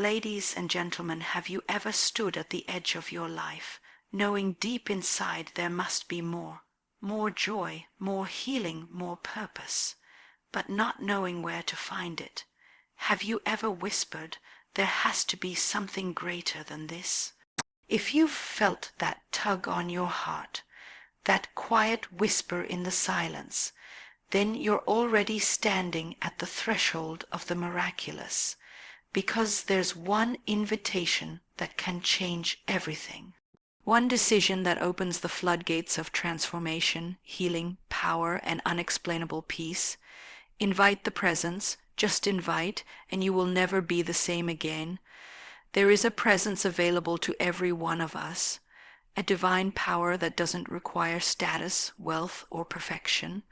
ladies and gentlemen, have you ever stood at the edge of your life, knowing deep inside there must be more joy, more healing, more purpose, but not knowing where to find it? Have you ever whispered, there has to be something greater than this? If you've felt that tug on your heart, that quiet whisper in the silence, then you're already standing at the threshold of the miraculous, because there's one invitation that can change everything. One decision that opens the floodgates of transformation, healing, power, and unexplainable peace. Invite the presence, just invite, and you will never be the same again. There is a presence available to every one of us, a divine power that doesn't require status, wealth, or perfection.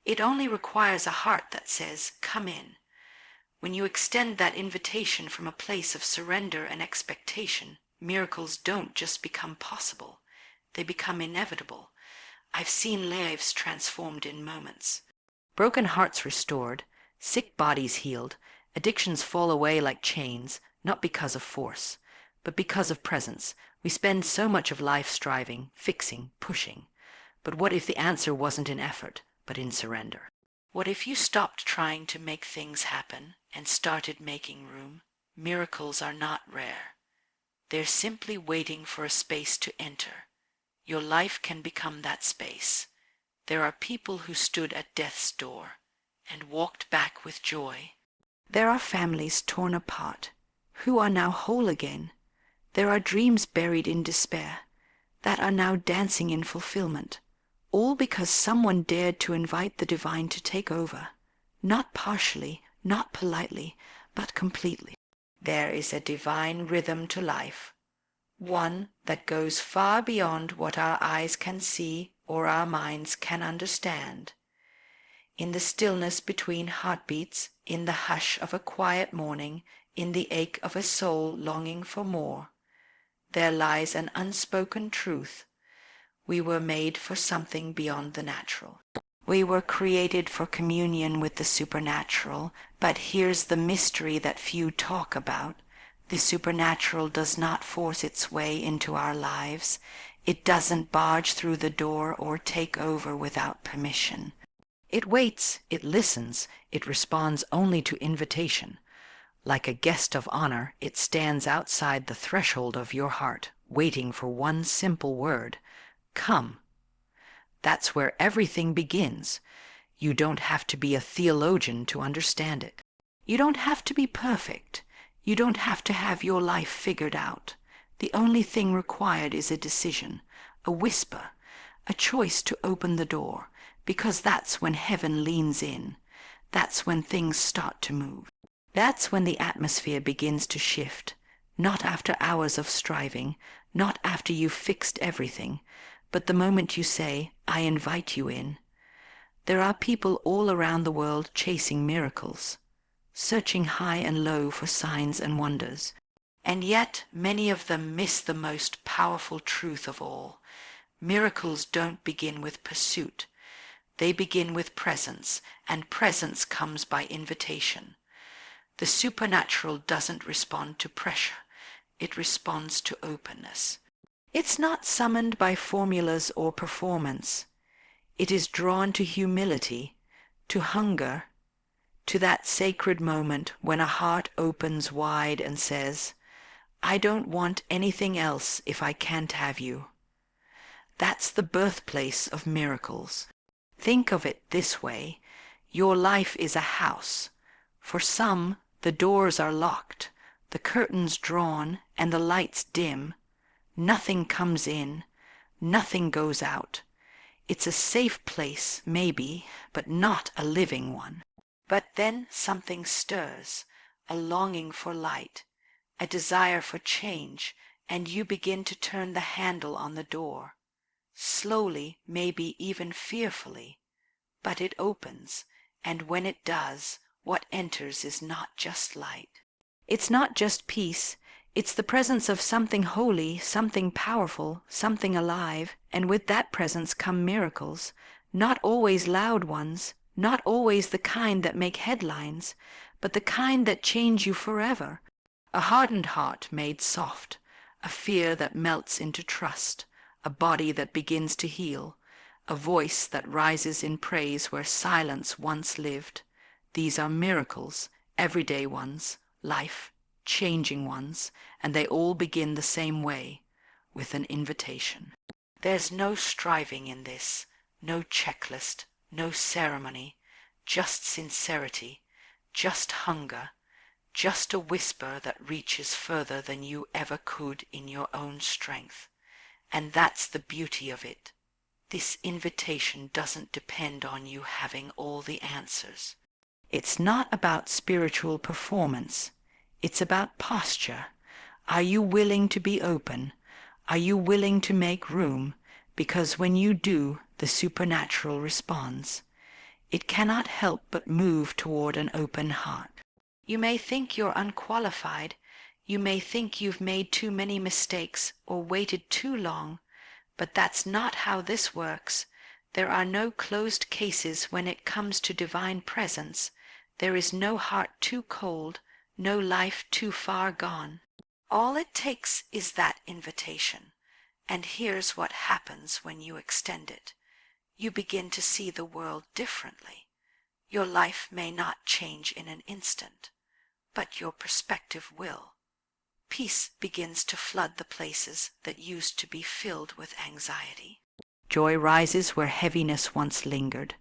It only requires a heart that says, come in. When you extend that invitation from a place of surrender and expectation, miracles don't just become possible, they become inevitable. I've seen lives transformed in moments. Broken hearts restored, sick bodies healed, addictions fall away like chains, not because of force, but because of presence. We spend so much of life striving, fixing, pushing. But what if the answer wasn't in effort, but in surrender? What if you stopped trying to make things happen and started making room? Miracles are not rare. They're simply waiting for a space to enter. Your life can become that space. There are people who stood at death's door and walked back with joy. There are families torn apart who are now whole again. There are dreams buried in despair that are now dancing in fulfillment, all because someone dared to invite the divine to take over, not partially, not politely, but completely. There is a divine rhythm to life, one that goes far beyond what our eyes can see or our minds can understand. In the stillness between heartbeats, in the hush of a quiet morning, in the ache of a soul longing for more, there lies an unspoken truth. We were made for something beyond the natural. We were created for communion with the supernatural, but here's the mystery that few talk about. The supernatural does not force its way into our lives. It doesn't barge through the door or take over without permission. It waits, it listens, it responds only to invitation. Like a guest of honor, it stands outside the threshold of your heart, waiting for one simple word: come. That's where everything begins. You don't have to be a theologian to understand it. You don't have to be perfect. You don't have to have your life figured out. The only thing required is a decision, a whisper, a choice to open the door, because that's when heaven leans in. That's when things start to move. That's when the atmosphere begins to shift, not after hours of striving, not after you've fixed everything, but the moment you say, I invite you in. There are people all around the world chasing miracles, searching high and low for signs and wonders. And yet many of them miss the most powerful truth of all. Miracles don't begin with pursuit. They begin with presence, and presence comes by invitation. The supernatural doesn't respond to pressure. It responds to openness. It's not summoned by formulas or performance. It is drawn to humility, to hunger, to that sacred moment when a heart opens wide and says, I don't want anything else if I can't have you. That's the birthplace of miracles. Think of it this way. Your life is a house. For some, the doors are locked, the curtains drawn, and the lights dim. Nothing comes in, nothing goes out. It's a safe place, maybe, but not a living one. But then something stirs, a longing for light, a desire for change, and you begin to turn the handle on the door. Slowly, maybe even fearfully, but it opens, and when it does, what enters is not just light. It's not just peace. It's the presence of something holy, something powerful, something alive, and with that presence come miracles, not always loud ones, not always the kind that make headlines, but the kind that change you forever. A hardened heart made soft, a fear that melts into trust, a body that begins to heal, a voice that rises in praise where silence once lived. These are miracles, everyday ones, life-changing ones, and they all begin the same way, with an invitation. There's no striving in this, no checklist, no ceremony, just sincerity, just hunger, just a whisper that reaches further than you ever could in your own strength. And that's the beauty of it. This invitation doesn't depend on you having all the answers. It's not about spiritual performance. It's about posture. Are you willing to be open? Are you willing to make room? Because when you do, the supernatural responds. It cannot help but move toward an open heart. You may think you're unqualified. You may think you've made too many mistakes or waited too long. But that's not how this works. There are no closed cases when it comes to divine presence. There is no heart too cold, no life too far gone. All it takes is that invitation. And here's what happens when you extend it. You begin to see the world differently. Your life may not change in an instant, but your perspective will. Peace begins to flood the places that used to be filled with anxiety. Joy rises where heaviness once lingered.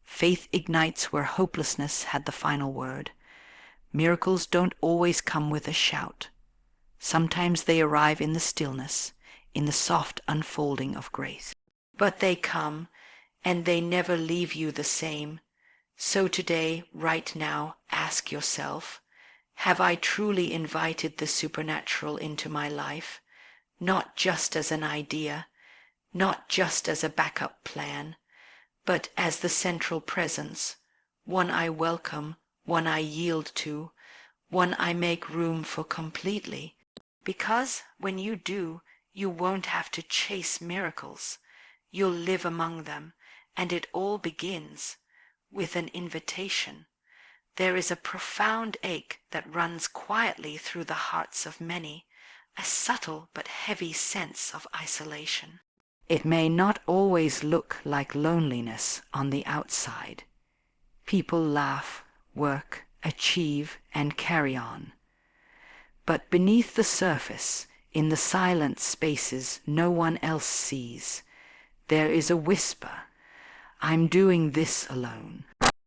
Faith ignites where hopelessness had the final word. Miracles don't always come with a shout. Sometimes they arrive in the stillness, in the soft unfolding of grace. But they come, and they never leave you the same. So today, right now, ask yourself, have I truly invited the supernatural into my life, not just as an idea, not just as a backup plan, but as the central presence, one I welcome, one I yield to, one I make room for completely? Because when you do, you won't have to chase miracles. You'll live among them, and it all begins with an invitation. There is a profound ache that runs quietly through the hearts of many, a subtle but heavy sense of isolation. It may not always look like loneliness on the outside. People laugh, work, achieve, and carry on. But beneath the surface, in the silent spaces no one else sees, there is a whisper, I'm doing this alone.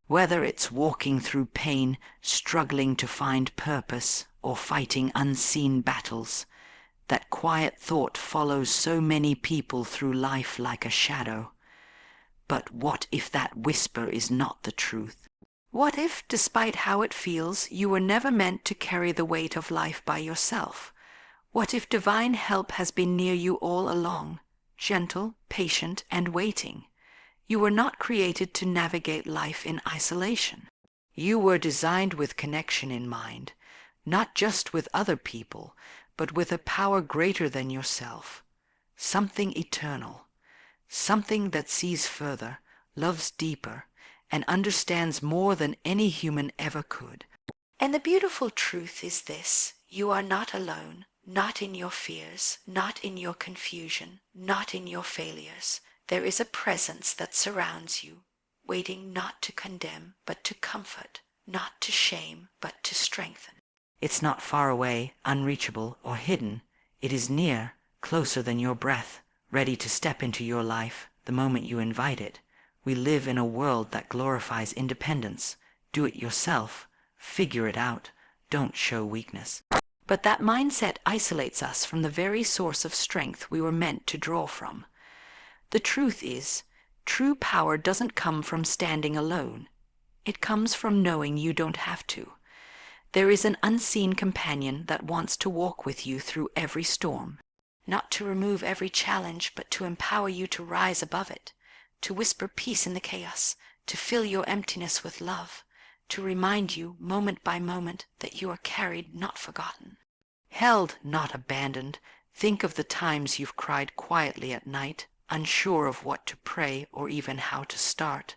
Whether it's walking through pain, struggling to find purpose, or fighting unseen battles, that quiet thought follows so many people through life like a shadow. But what if that whisper is not the truth? What if, despite how it feels, you were never meant to carry the weight of life by yourself? What if divine help has been near you all along, gentle, patient, and waiting? You were not created to navigate life in isolation. You were designed with connection in mind, not just with other people, but with a power greater than yourself, something eternal, something that sees further, loves deeper, and understands more than any human ever could. And the beautiful truth is this: you are not alone, not in your fears, not in your confusion, not in your failures. There is a presence that surrounds you, waiting not to condemn, but to comfort, not to shame, but to strengthen. It's not far away, unreachable, or hidden. It is near, closer than your breath, ready to step into your life the moment you invite it. We live in a world that glorifies independence. Do it yourself. Figure it out. Don't show weakness. But that mindset isolates us from the very source of strength we were meant to draw from. The truth is, true power doesn't come from standing alone. It comes from knowing you don't have to. There is an unseen companion that wants to walk with you through every storm, not to remove every challenge, but to empower you to rise above it, to whisper peace in the chaos, to fill your emptiness with love, to remind you, moment by moment, that you are carried, not forgotten. Held, not abandoned. Think of the times you've cried quietly at night, unsure of what to pray or even how to start.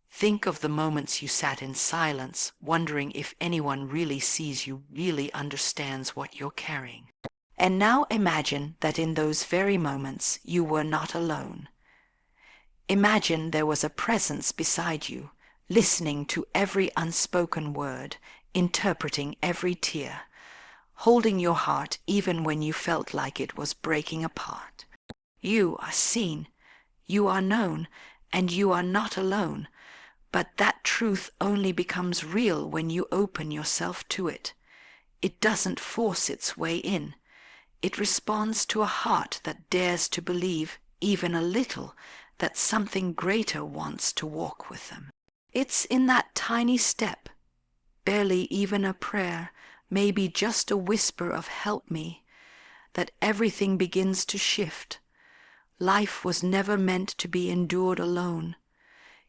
Think of the moments you sat in silence, wondering if anyone really sees you, really understands what you're carrying. And now imagine that in those very moments you were not alone. Imagine there was a presence beside you, listening to every unspoken word, interpreting every tear, holding your heart even when you felt like it was breaking apart. You are seen, you are known, and you are not alone. But that truth only becomes real when you open yourself to it. It doesn't force its way in. It responds to a heart that dares to believe, even a little, that something greater wants to walk with them. It's in that tiny step, barely even a prayer, maybe just a whisper of "help me," that everything begins to shift. Life was never meant to be endured alone.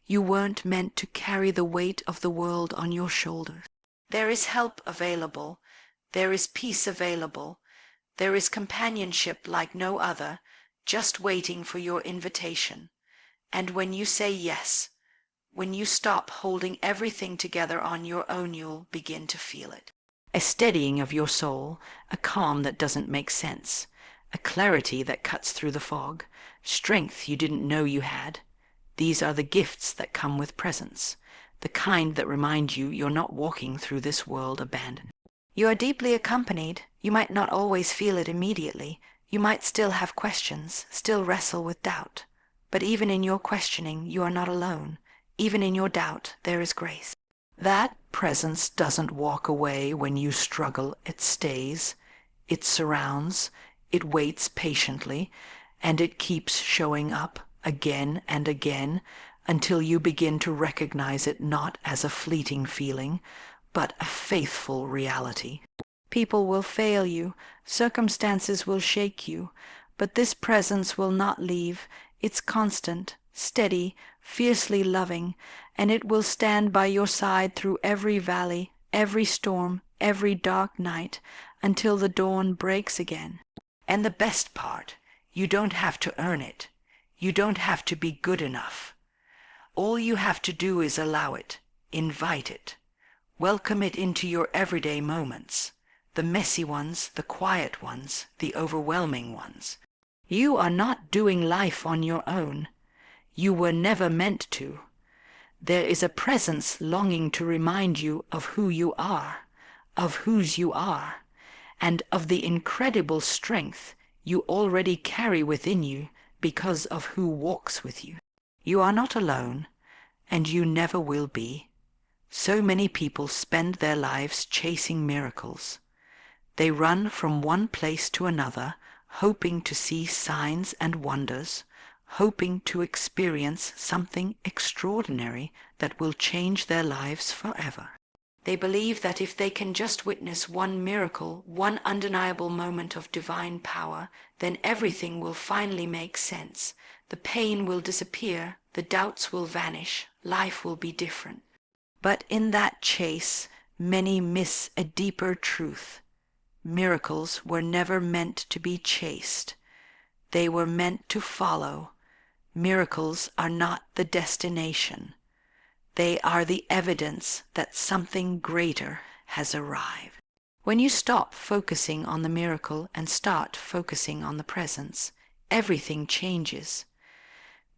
You weren't meant to carry the weight of the world on your shoulders. There is help available. There is peace available. There is companionship like no other, just waiting for your invitation. And when you say yes, when you stop holding everything together on your own, you'll begin to feel it. A steadying of your soul, a calm that doesn't make sense, a clarity that cuts through the fog, strength you didn't know you had. These are the gifts that come with presence, the kind that remind you you're not walking through this world abandoned. You are deeply accompanied. You might not always feel it immediately. You might still have questions, still wrestle with doubt. But even in your questioning, you are not alone. Even in your doubt, there is grace. That presence doesn't walk away when you struggle. It stays. It surrounds. It waits patiently. And it keeps showing up again and again until you begin to recognize it not as a fleeting feeling, but a faithful reality. People will fail you, circumstances will shake you, but this presence will not leave. It's constant, steady, fiercely loving, and it will stand by your side through every valley, every storm, every dark night, until the dawn breaks again. And the best part, you don't have to earn it. You don't have to be good enough. All you have to do is allow it, invite it, welcome it into your everyday moments, the messy ones, the quiet ones, the overwhelming ones. You are not doing life on your own. You were never meant to. There is a presence longing to remind you of who you are, of whose you are, and of the incredible strength you already carry within you because of who walks with you. You are not alone, and you never will be. So many people spend their lives chasing miracles. They run from one place to another, hoping to see signs and wonders, hoping to experience something extraordinary that will change their lives forever. They believe that if they can just witness one miracle, one undeniable moment of divine power, then everything will finally make sense. The pain will disappear, the doubts will vanish, life will be different. But in that chase, many miss a deeper truth. Miracles were never meant to be chased. They were meant to follow. Miracles are not the destination. They are the evidence that something greater has arrived. When you stop focusing on the miracle and start focusing on the presence, everything changes.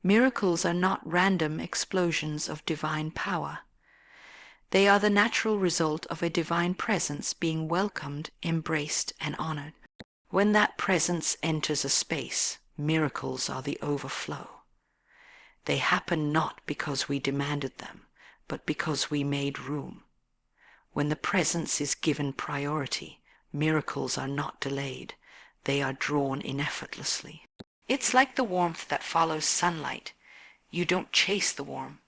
Miracles are not random explosions of divine power. They are the natural result of a divine presence being welcomed, embraced, and honored. When that presence enters a space, miracles are the overflow. They happen not because we demanded them, but because we made room. When the presence is given priority, miracles are not delayed. They are drawn in effortlessly. It's like the warmth that follows sunlight. You don't chase the warmth.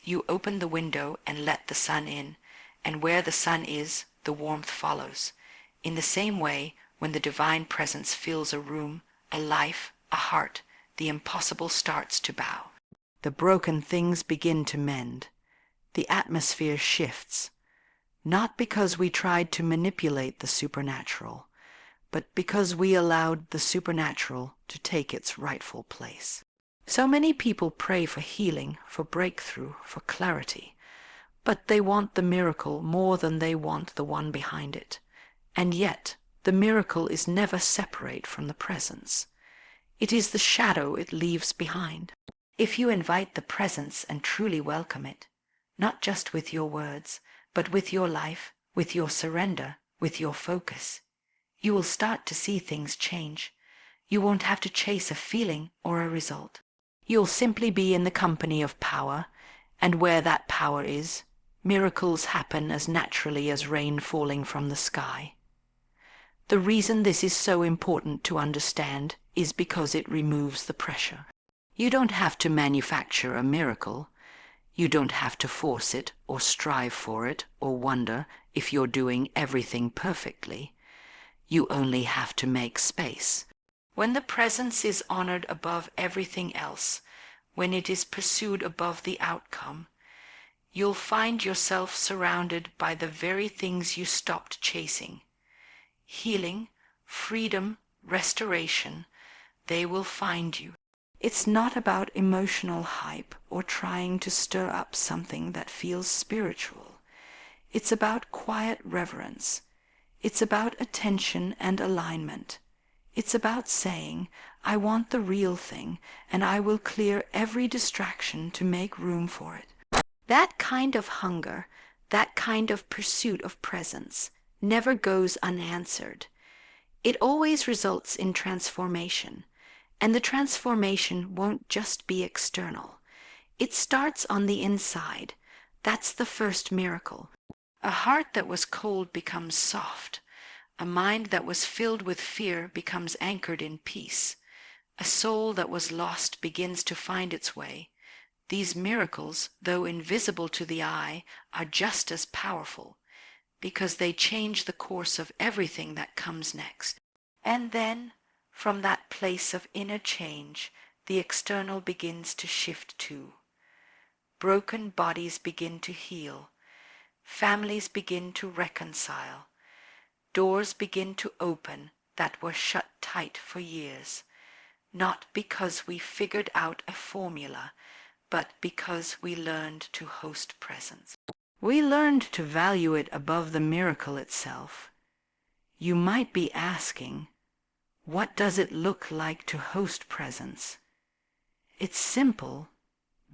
You open the window and let the sun in, and where the sun is, the warmth follows. In the same way, when the divine presence fills a room, a life, a heart, the impossible starts to bow. The broken things begin to mend. The atmosphere shifts, not because we tried to manipulate the supernatural, but because we allowed the supernatural to take its rightful place. So many people pray for healing, for breakthrough, for clarity, but they want the miracle more than they want the one behind it. And yet, the miracle is never separate from the presence. It is the shadow it leaves behind. If you invite the presence and truly welcome it, not just with your words, but with your life, with your surrender, with your focus, you will start to see things change. You won't have to chase a feeling or a result. You'll simply be in the company of power, and where that power is, miracles happen as naturally as rain falling from the sky. The reason this is so important to understand is because it removes the pressure. You don't have to manufacture a miracle. You don't have to force it or strive for it or wonder if you're doing everything perfectly. You only have to make space. When the presence is honored above everything else, when it is pursued above the outcome, you'll find yourself surrounded by the very things you stopped chasing. Healing, freedom, restoration, they will find you. It's not about emotional hype or trying to stir up something that feels spiritual. It's about quiet reverence. It's about attention and alignment. It's about saying, I want the real thing, and I will clear every distraction to make room for it. That kind of hunger, that kind of pursuit of presence, never goes unanswered. It always results in transformation, and the transformation won't just be external. It starts on the inside. That's the first miracle. A heart that was cold becomes soft. A mind that was filled with fear becomes anchored in peace. A soul that was lost begins to find its way. These miracles, though invisible to the eye, are just as powerful, because they change the course of everything that comes next. And then, from that place of inner change, the external begins to shift too. Broken bodies begin to heal. Families begin to reconcile. Doors begin to open that were shut tight for years, not because we figured out a formula, but because we learned to host presence. We learned to value it above the miracle itself. You might be asking, what does it look like to host presence? It's simple,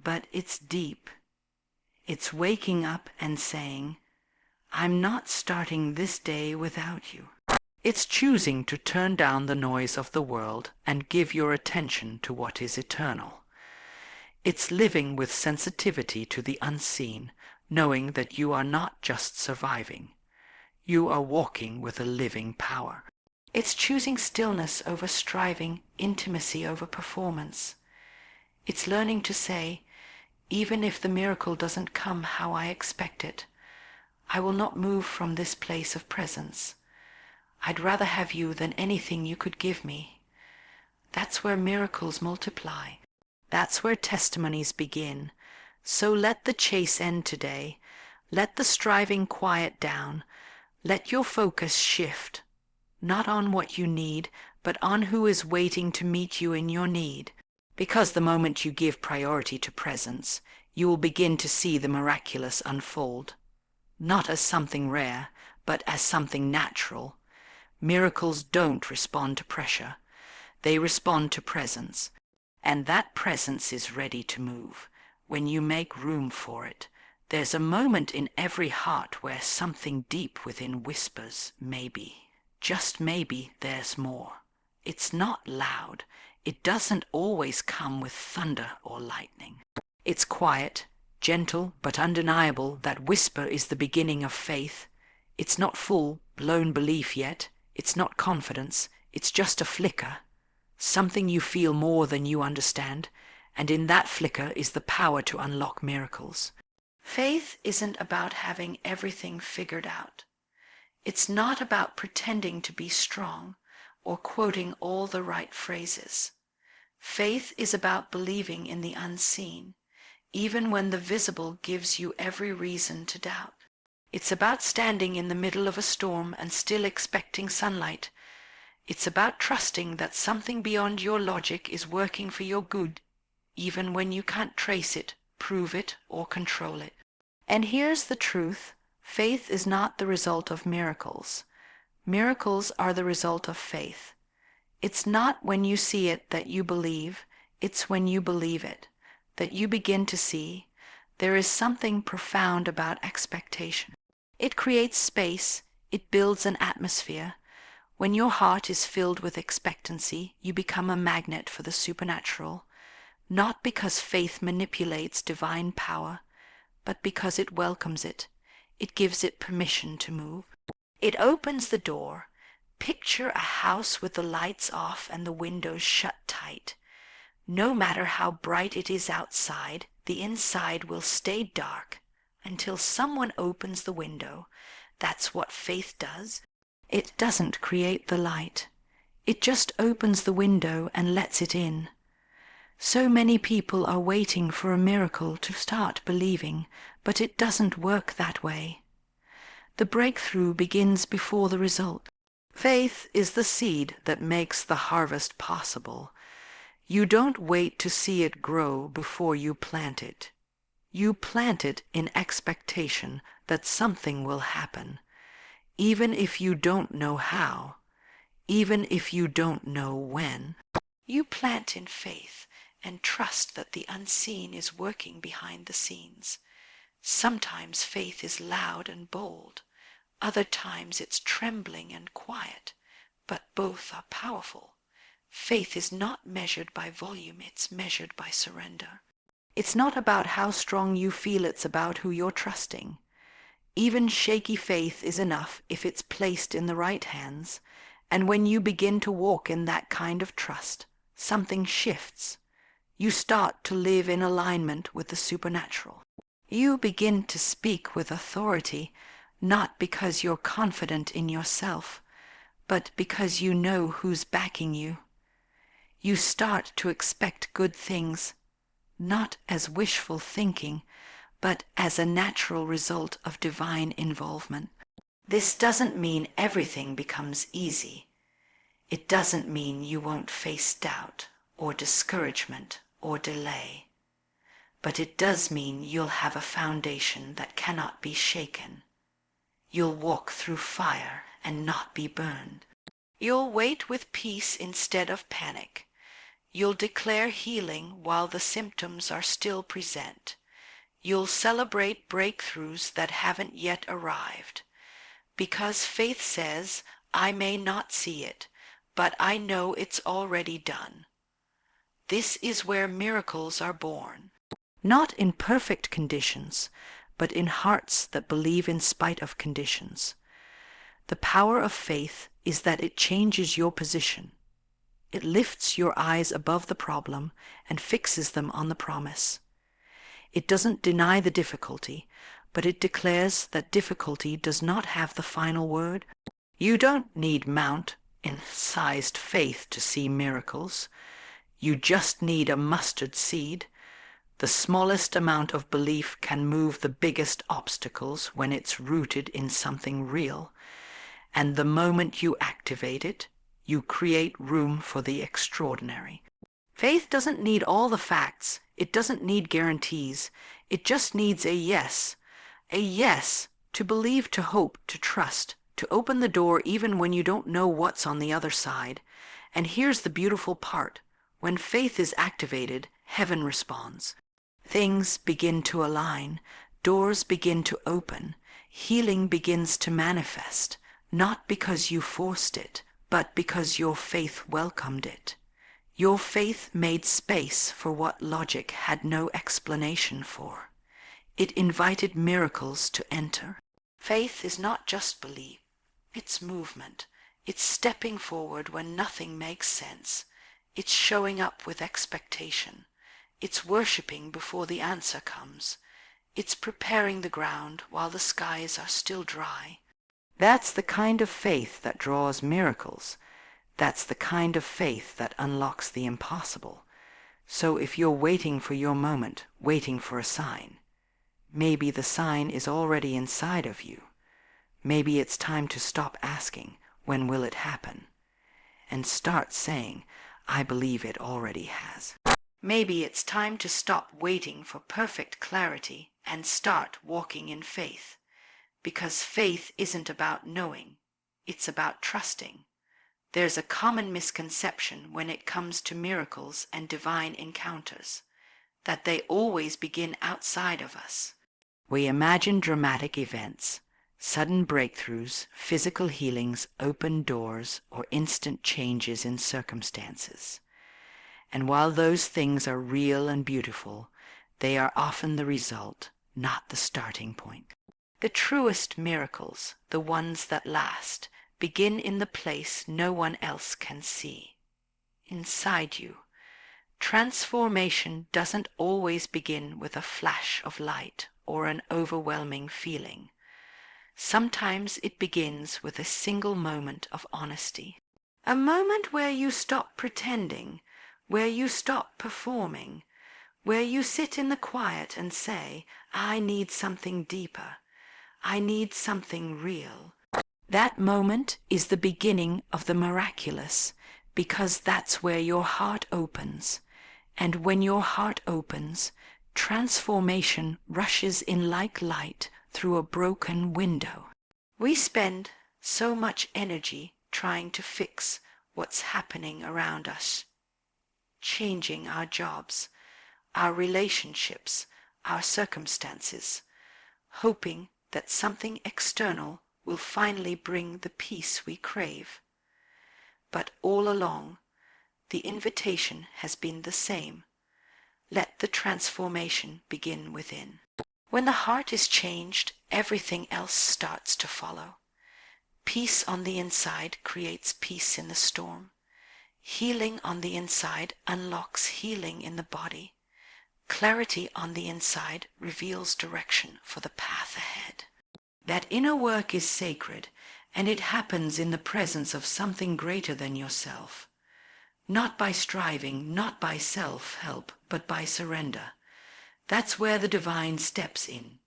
but it's deep. It's waking up and saying, I'm not starting this day without you. It's choosing to turn down the noise of the world and give your attention to what is eternal. It's living with sensitivity to the unseen, knowing that you are not just surviving. You are walking with a living power. It's choosing stillness over striving, intimacy over performance. It's learning to say, even if the miracle doesn't come how I expect it, I will not move from this place of presence. I'd rather have you than anything you could give me. That's where miracles multiply. That's where testimonies begin. So let the chase end today. Let the striving quiet down. Let your focus shift, not on what you need, but on who is waiting to meet you in your need. Because the moment you give priority to presence, you will begin to see the miraculous unfold. Not as something rare, but as something natural. Miracles don't respond to pressure. They respond to presence. And that presence is ready to move. When you make room for it, there's a moment in every heart where something deep within whispers, maybe, just maybe there's more. It's not loud. It doesn't always come with thunder or lightning. It's quiet, gentle but undeniable. That whisper is the beginning of faith. It's not full, blown belief yet. It's not confidence. It's just a flicker. Something you feel more than you understand, and in that flicker is the power to unlock miracles. Faith isn't about having everything figured out. It's not about pretending to be strong or quoting all the right phrases. Faith is about believing in the unseen, even when the visible gives you every reason to doubt. It's about standing in the middle of a storm and still expecting sunlight. It's about trusting that something beyond your logic is working for your good, even when you can't trace it, prove it, or control it. And here's the truth. Faith is not the result of miracles. Miracles are the result of faith. It's not when you see it that you believe, it's when you believe it, that you begin to see. There is something profound about expectation. It creates space, it builds an atmosphere. When your heart is filled with expectancy, you become a magnet for the supernatural, not because faith manipulates divine power, but because it welcomes it. It gives it permission to move. It opens the door. Picture a house with the lights off and the windows shut tight. No matter how bright it is outside, the inside will stay dark until someone opens the window. That's what faith does. It doesn't create the light. It just opens the window and lets it in. So many people are waiting for a miracle to start believing, but it doesn't work that way. The breakthrough begins before the result. Faith is the seed that makes the harvest possible. You don't wait to see it grow before you plant it. You plant it in expectation that something will happen, even if you don't know how, even if you don't know when. You plant in faith and trust that the unseen is working behind the scenes. Sometimes faith is loud and bold. Other times it's trembling and quiet, but both are powerful. Faith is not measured by volume, it's measured by surrender. It's not about how strong you feel, it's about who you're trusting. Even shaky faith is enough if it's placed in the right hands, and when you begin to walk in that kind of trust, something shifts. You start to live in alignment with the supernatural. You begin to speak with authority, not because you're confident in yourself, but because you know who's backing you. You start to expect good things, not as wishful thinking, but as a natural result of divine involvement. This doesn't mean everything becomes easy. It doesn't mean you won't face doubt or discouragement or delay. But it does mean you'll have a foundation that cannot be shaken. You'll walk through fire and not be burned. You'll wait with peace instead of panic. You'll declare healing while the symptoms are still present. You'll celebrate breakthroughs that haven't yet arrived. Because faith says, I may not see it, but I know it's already done. This is where miracles are born. Not in perfect conditions, but in hearts that believe in spite of conditions. The power of faith is that it changes your position. It lifts your eyes above the problem and fixes them on the promise. It doesn't deny the difficulty, but it declares that difficulty does not have the final word. You don't need mountain-sized faith to see miracles. You just need a mustard seed. The smallest amount of belief can move the biggest obstacles when it's rooted in something real. And the moment you activate it, you create room for the extraordinary. Faith doesn't need all the facts. It doesn't need guarantees. It just needs a yes. A yes to believe, to hope, to trust, to open the door even when you don't know what's on the other side. And here's the beautiful part. When faith is activated, heaven responds. Things begin to align. Doors begin to open. Healing begins to manifest, not because you forced it, but because your faith welcomed it. Your faith made space for what logic had no explanation for. It invited miracles to enter. Faith is not just belief, it's movement. It's stepping forward when nothing makes sense. It's showing up with expectation. It's worshiping before the answer comes. It's preparing the ground while the skies are still dry. That's the kind of faith that draws miracles. That's the kind of faith that unlocks the impossible. So if you're waiting for your moment, waiting for a sign, maybe the sign is already inside of you. Maybe it's time to stop asking, when will it happen? And start saying, I believe it already has. Maybe it's time to stop waiting for perfect clarity and start walking in faith. Because faith isn't about knowing, it's about trusting. There's a common misconception when it comes to miracles and divine encounters, that they always begin outside of us. We imagine dramatic events, sudden breakthroughs, physical healings, open doors, or instant changes in circumstances. And while those things are real and beautiful, they are often the result, not the starting point. The truest miracles, the ones that last, begin in the place no one else can see, inside you. Transformation doesn't always begin with a flash of light or an overwhelming feeling. Sometimes it begins with a single moment of honesty. A moment where you stop pretending, where you stop performing, where you sit in the quiet and say, I need something deeper. I need something real. That moment is the beginning of the miraculous, because that's where your heart opens. And when your heart opens, transformation rushes in like light through a broken window. We spend so much energy trying to fix what's happening around us, changing our jobs, our relationships, our circumstances, hoping that something external will finally bring the peace we crave. But all along, the invitation has been the same. Let the transformation begin within. When the heart is changed, everything else starts to follow. Peace on the inside creates peace in the storm. Healing on the inside unlocks healing in the body. Clarity on the inside reveals direction for the path ahead. That inner work is sacred, and it happens in the presence of something greater than yourself. Not by striving, not by self-help, but by surrender. That's where the divine steps in,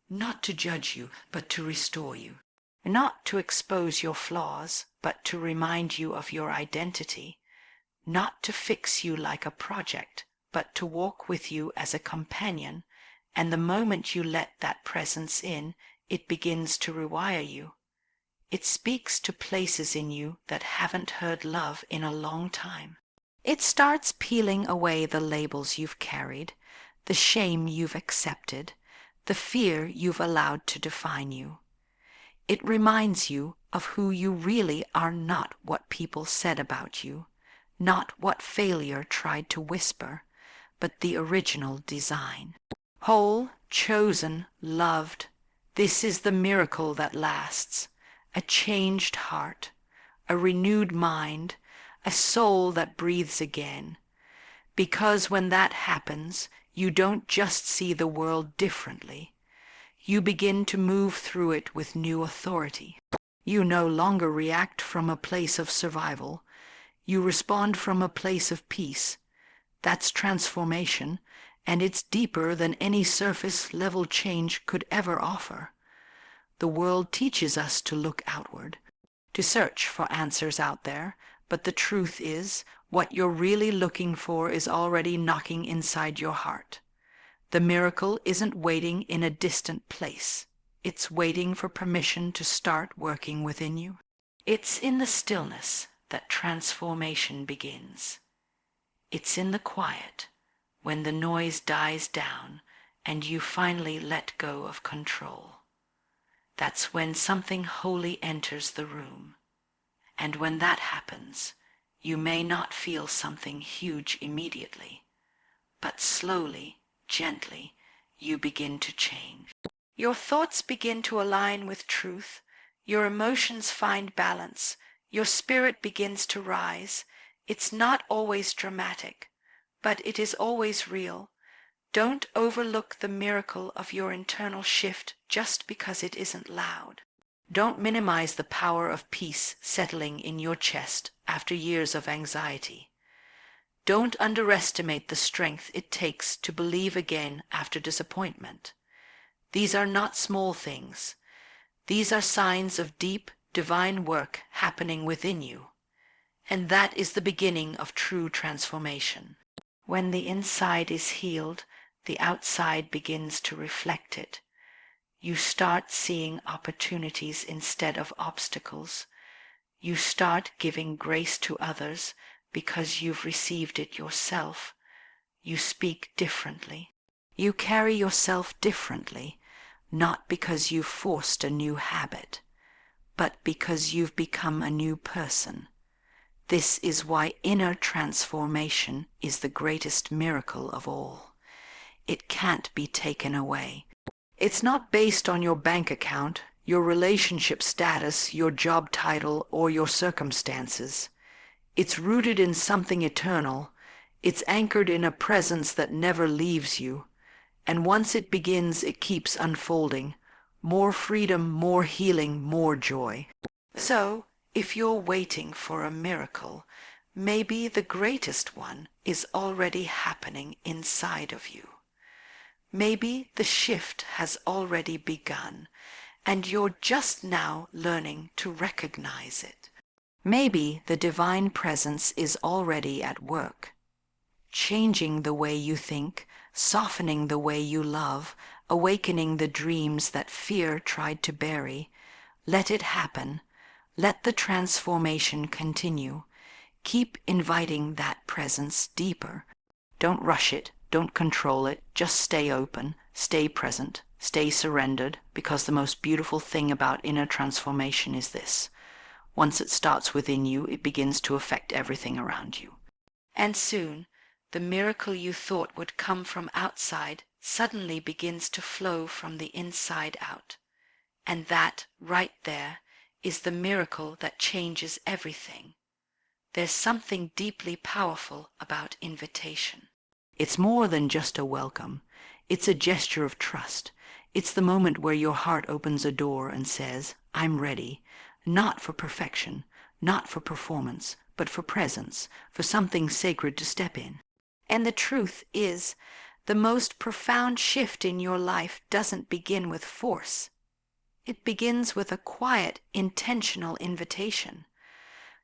not to judge you, but to restore you. Not to expose your flaws, but to remind you of your identity. Not to fix you like a project, but to walk with you as a companion, and the moment you let that presence in, it begins to rewire you. It speaks to places in you that haven't heard love in a long time. It starts peeling away the labels you've carried, the shame you've accepted, the fear you've allowed to define you. It reminds you of who you really are, not what people said about you, not what failure tried to whisper, but the original design. Whole, chosen, loved, this is the miracle that lasts. A changed heart, a renewed mind, a soul that breathes again. Because when that happens, you don't just see the world differently. You begin to move through it with new authority. You no longer react from a place of survival. You respond from a place of peace. That's transformation, and it's deeper than any surface-level change could ever offer. The world teaches us to look outward, to search for answers out there, but the truth is, what you're really looking for is already knocking inside your heart. The miracle isn't waiting in a distant place. It's waiting for permission to start working within you. It's in the stillness that transformation begins. It's in the quiet, when the noise dies down and you finally let go of control. That's when something holy enters the room. And when that happens, you may not feel something huge immediately, but slowly, gently, you begin to change. Your thoughts begin to align with truth, your emotions find balance, your spirit begins to rise. It's not always dramatic, but it is always real. Don't overlook the miracle of your internal shift just because it isn't loud. Don't minimize the power of peace settling in your chest after years of anxiety. Don't underestimate the strength it takes to believe again after disappointment. These are not small things. These are signs of deep, divine work happening within you. And that is the beginning of true transformation. When the inside is healed, the outside begins to reflect it. You start seeing opportunities instead of obstacles. You start giving grace to others because you've received it yourself. You speak differently. You carry yourself differently, not because you've forced a new habit, but because you've become a new person. This is why inner transformation is the greatest miracle of all. It can't be taken away. It's not based on your bank account, your relationship status, your job title, or your circumstances. It's rooted in something eternal. It's anchored in a presence that never leaves you. And once it begins, it keeps unfolding. More freedom, more healing, more joy. So, if you're waiting for a miracle, maybe the greatest one is already happening inside of you. Maybe the shift has already begun, and you're just now learning to recognize it. Maybe the divine presence is already at work, changing the way you think, softening the way you love, awakening the dreams that fear tried to bury. Let it happen. Let the transformation continue. Keep inviting that presence deeper. Don't rush it. Don't control it. Just stay open. Stay present. Stay surrendered, because the most beautiful thing about inner transformation is this. Once it starts within you, it begins to affect everything around you. And soon, the miracle you thought would come from outside suddenly begins to flow from the inside out. And that, right there, is the miracle that changes everything. There's something deeply powerful about invitation. It's more than just a welcome. It's a gesture of trust. It's the moment where your heart opens a door and says, I'm ready, not for perfection, not for performance, but for presence, for something sacred to step in. And the truth is, the most profound shift in your life doesn't begin with force. It begins with a quiet, intentional invitation.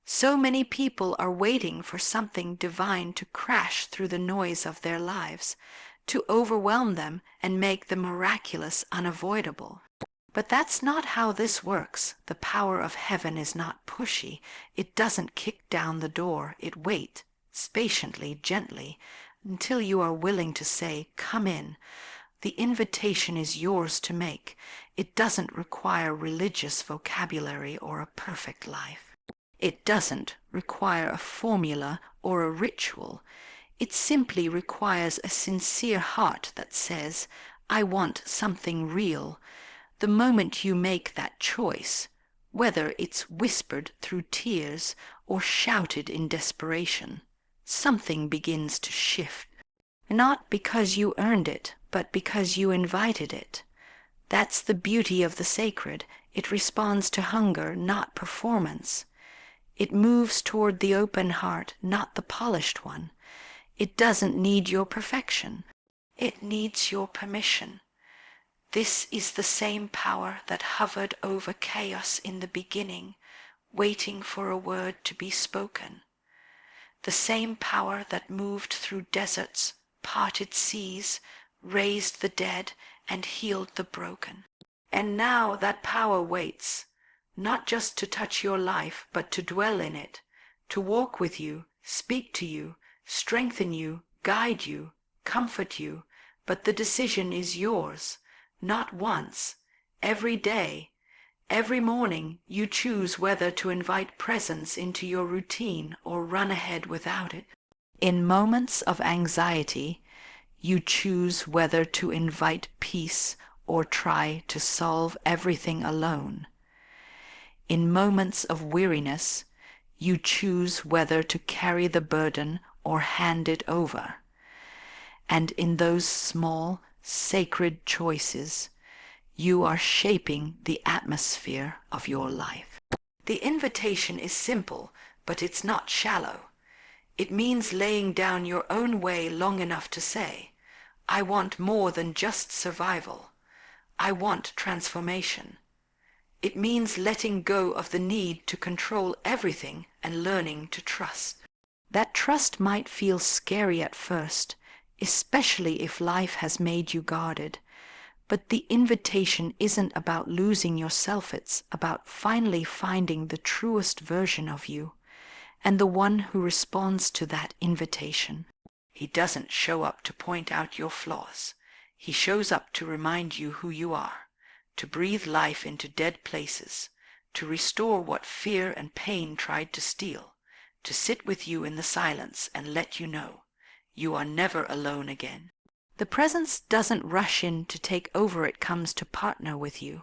So many people are waiting for something divine to crash through the noise of their lives, to overwhelm them and make the miraculous unavoidable. But that's not how this works. The power of heaven is not pushy. It doesn't kick down the door. It waits, patiently, gently, until you are willing to say, come in. The invitation is yours to make. It doesn't require religious vocabulary or a perfect life. It doesn't require a formula or a ritual. It simply requires a sincere heart that says, I want something real. The moment you make that choice, whether it's whispered through tears or shouted in desperation, something begins to shift. Not because you earned it, but because you invited it. That's the beauty of the sacred. It responds to hunger, not performance. It moves toward the open heart, not the polished one. It doesn't need your perfection. It needs your permission. This is the same power that hovered over chaos in the beginning, waiting for a word to be spoken. The same power that moved through deserts, parted seas, raised the dead, and healed the broken. And now that power waits, not just to touch your life, but to dwell in it, to walk with you, speak to you, strengthen you, guide you, comfort you. But the decision is yours, not once, every day. Every morning you choose whether to invite presence into your routine or run ahead without it. In moments of anxiety, you choose whether to invite peace or try to solve everything alone. In moments of weariness, you choose whether to carry the burden or hand it over. And in those small, sacred choices, you are shaping the atmosphere of your life. The invitation is simple, but it's not shallow. It means laying down your own way long enough to say, I want more than just survival. I want transformation. It means letting go of the need to control everything and learning to trust. That trust might feel scary at first, especially if life has made you guarded. But the invitation isn't about losing yourself, it's about finally finding the truest version of you, and the one who responds to that invitation. He doesn't show up to point out your flaws. He shows up to remind you who you are, to breathe life into dead places, to restore what fear and pain tried to steal, to sit with you in the silence and let you know you are never alone again. The presence doesn't rush in to take over, it comes to partner with you,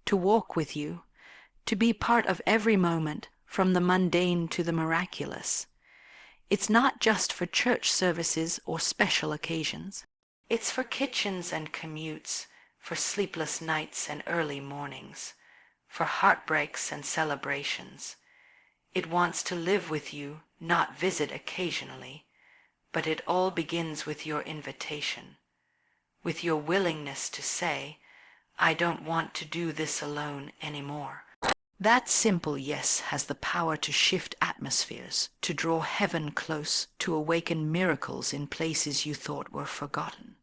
to walk with you, to be part of every moment, from the mundane to the miraculous. It's not just for church services or special occasions. It's for kitchens and commutes, for sleepless nights and early mornings, for heartbreaks and celebrations. It wants to live with you, not visit occasionally, but it all begins with your invitation, with your willingness to say, I don't want to do this alone anymore. That simple yes has the power to shift atmospheres, to draw heaven close, to awaken miracles in places you thought were forgotten.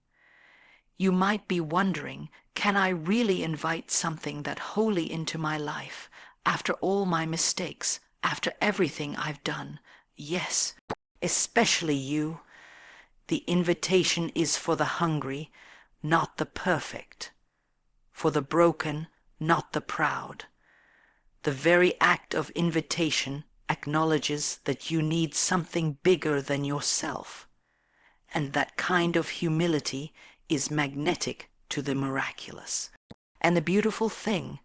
You might be wondering, can I really invite something that holy into my life, after all my mistakes, after everything I've done? Yes, especially you. The invitation is for the hungry, not the perfect, for the broken, not the proud. The very act of invitation acknowledges that you need something bigger than yourself, and that kind of humility is magnetic to the miraculous. And the beautiful thing,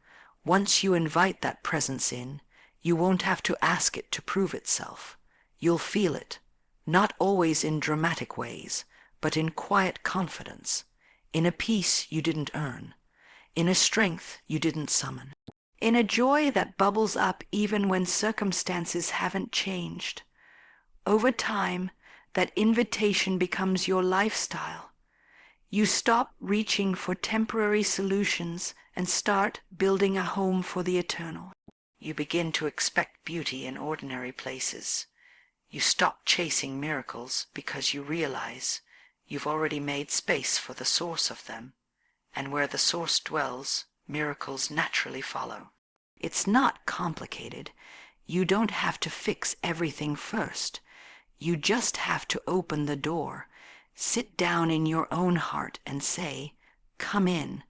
once you invite that presence in, you won't have to ask it to prove itself. You'll feel it, not always in dramatic ways, but in quiet confidence, in a peace you didn't earn, in a strength you didn't summon, in a joy that bubbles up even when circumstances haven't changed. Over time, that invitation becomes your lifestyle. You stop reaching for temporary solutions and start building a home for the eternal. You begin to expect beauty in ordinary places. You stop chasing miracles because you realize you've already made space for the source of them, and where the source dwells, miracles naturally follow. It's not complicated. You don't have to fix everything first. You just have to open the door, sit down in your own heart and say, come in.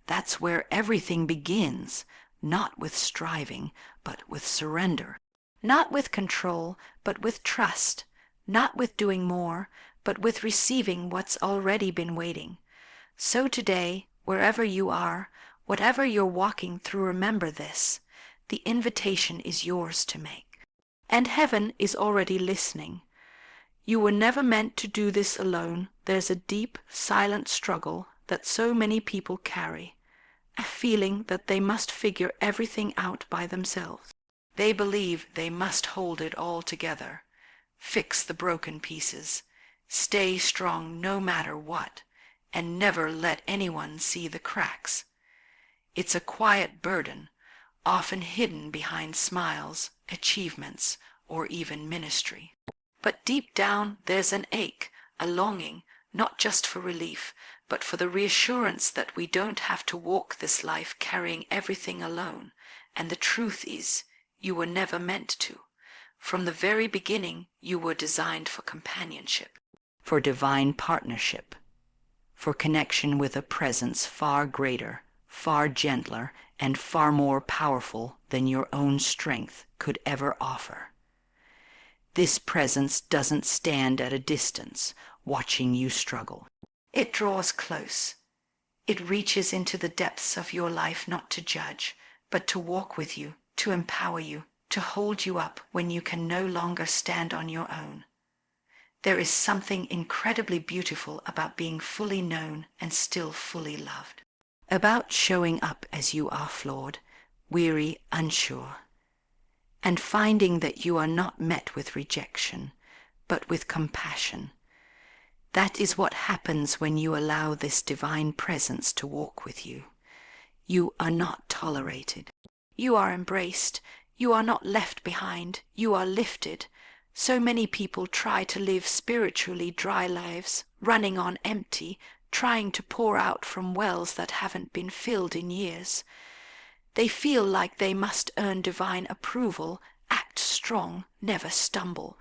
That's where everything begins, not with striving, but with surrender. Not with control, but with trust. Not with doing more, but with receiving what's already been waiting. So today, wherever you are, whatever you're walking through, remember this. The invitation is yours to make. And heaven is already listening. You were never meant to do this alone. There's a deep, silent struggle that so many people carry, a feeling that they must figure everything out by themselves. They believe they must hold it all together, fix the broken pieces, stay strong no matter what, and never let anyone see the cracks. It's a quiet burden, often hidden behind smiles, achievements, or even ministry. But deep down there's an ache, a longing, not just for relief, but for the reassurance that we don't have to walk this life carrying everything alone. And the truth is, you were never meant to. From the very beginning, you were designed for companionship, for divine partnership, for connection with a presence far greater, far gentler, and far more powerful than your own strength could ever offer. This presence doesn't stand at a distance, watching you struggle. It draws close. It reaches into the depths of your life, not to judge, but to walk with you, to empower you, to hold you up when you can no longer stand on your own. There is something incredibly beautiful about being fully known and still fully loved, about showing up as you are flawed, weary, unsure, and finding that you are not met with rejection, but with compassion. That is what happens when you allow this divine presence to walk with you. You are not tolerated. You are embraced. You are not left behind. You are lifted. So many people try to live spiritually dry lives, running on empty, trying to pour out from wells that haven't been filled in years. They feel like they must earn divine approval, act strong, never stumble.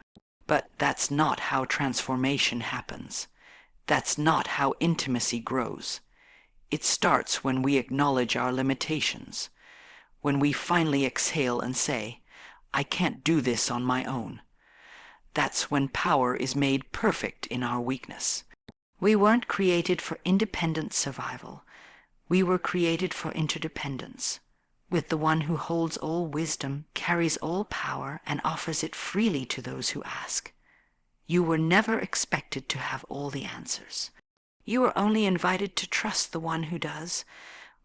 But that's not how transformation happens. That's not how intimacy grows. It starts when we acknowledge our limitations, when we finally exhale and say, I can't do this on my own. That's when power is made perfect in our weakness. We weren't created for independent survival. We were created for interdependence, with the one who holds all wisdom, carries all power, and offers it freely to those who ask. You were never expected to have all the answers. You are only invited to trust the one who does.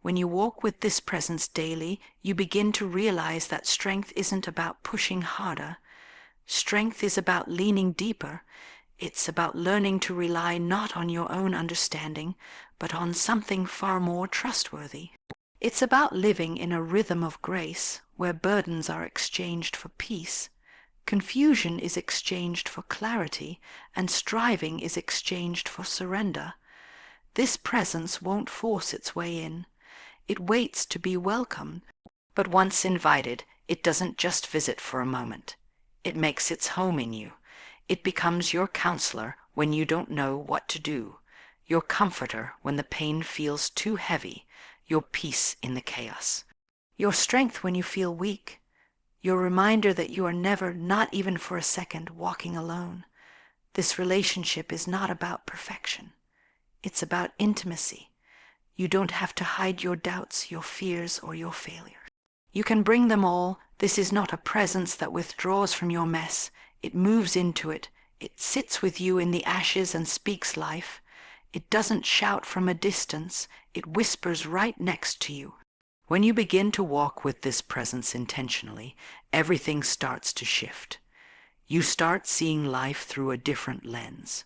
When you walk with this presence daily, you begin to realize that strength isn't about pushing harder. Strength is about leaning deeper. It's about learning to rely not on your own understanding, but on something far more trustworthy. It's about living in a rhythm of grace, where burdens are exchanged for peace, confusion is exchanged for clarity, and striving is exchanged for surrender. This presence won't force its way in. It waits to be welcomed. But once invited, it doesn't just visit for a moment. It makes its home in you. It becomes your counselor when you don't know what to do, your comforter when the pain feels too heavy, your peace in the chaos, your strength when you feel weak, your reminder that you are never, not even for a second, walking alone. This relationship is not about perfection. It's about intimacy. You don't have to hide your doubts, your fears, or your failures. You can bring them all. This is not a presence that withdraws from your mess. It moves into it. It sits with you in the ashes and speaks life. It doesn't shout from a distance. It whispers right next to you. When you begin to walk with this presence intentionally, everything starts to shift. You start seeing life through a different lens.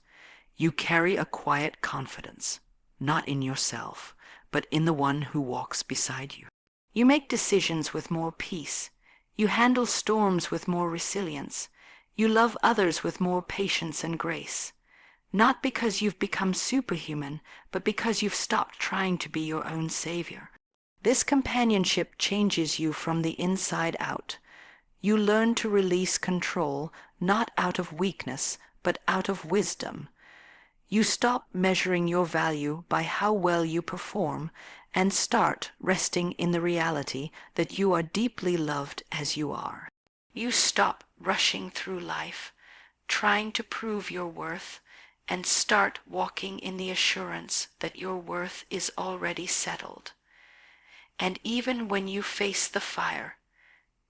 You carry a quiet confidence, not in yourself, but in the one who walks beside you. You make decisions with more peace. You handle storms with more resilience. You love others with more patience and grace. Not because you've become superhuman, but because you've stopped trying to be your own savior. This companionship changes you from the inside out. You learn to release control, not out of weakness, but out of wisdom. You stop measuring your value by how well you perform and start resting in the reality that you are deeply loved as you are. You stop rushing through life, trying to prove your worth, and start walking in the assurance that your worth is already settled. And even when you face the fire,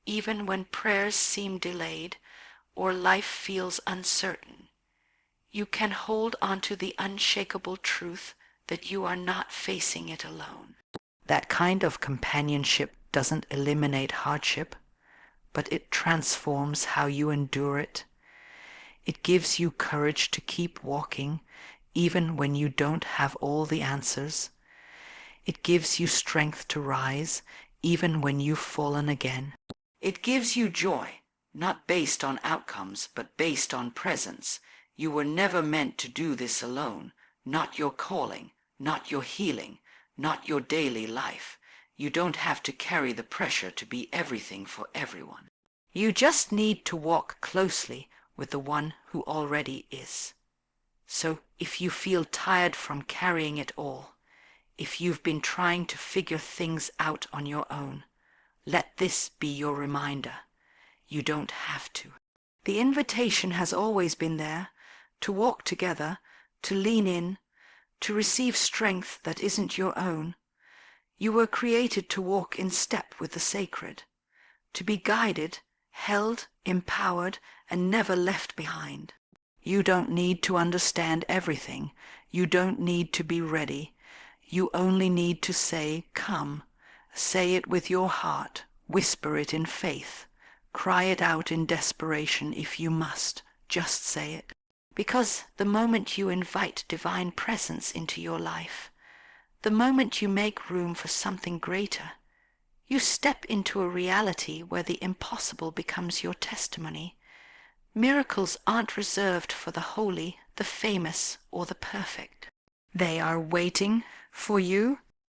even when prayers seem delayed or life feels uncertain, you can hold onto the unshakable truth that you are not facing it alone. That kind of companionship doesn't eliminate hardship, but it transforms how you endure it. It gives you courage to keep walking even when you don't have all the answers. It gives you strength to rise even when you've fallen again. It gives you joy, not based on outcomes, but based on presence. You were never meant to do this alone, not your calling, not your healing, not your daily life. You don't have to carry the pressure to be everything for everyone. You just need to walk closely with the one who already is. So if you feel tired from carrying it all, if you've been trying to figure things out on your own, let this be your reminder. You don't have to. The invitation has always been there, to walk together, to lean in, to receive strength that isn't your own. You were created to walk in step with the sacred, to be guided, held, empowered, and never left behind. You don't need to understand everything. You don't need to be ready. You only need to say, come. Say it with your heart. Whisper it in faith. Cry it out in desperation if you must. Just say it. Because the moment you invite divine presence into your life, the moment you make room for something greater, you step into a reality where the impossible becomes your testimony. Miracles aren't reserved for the holy, the famous, or the perfect. They are waiting for you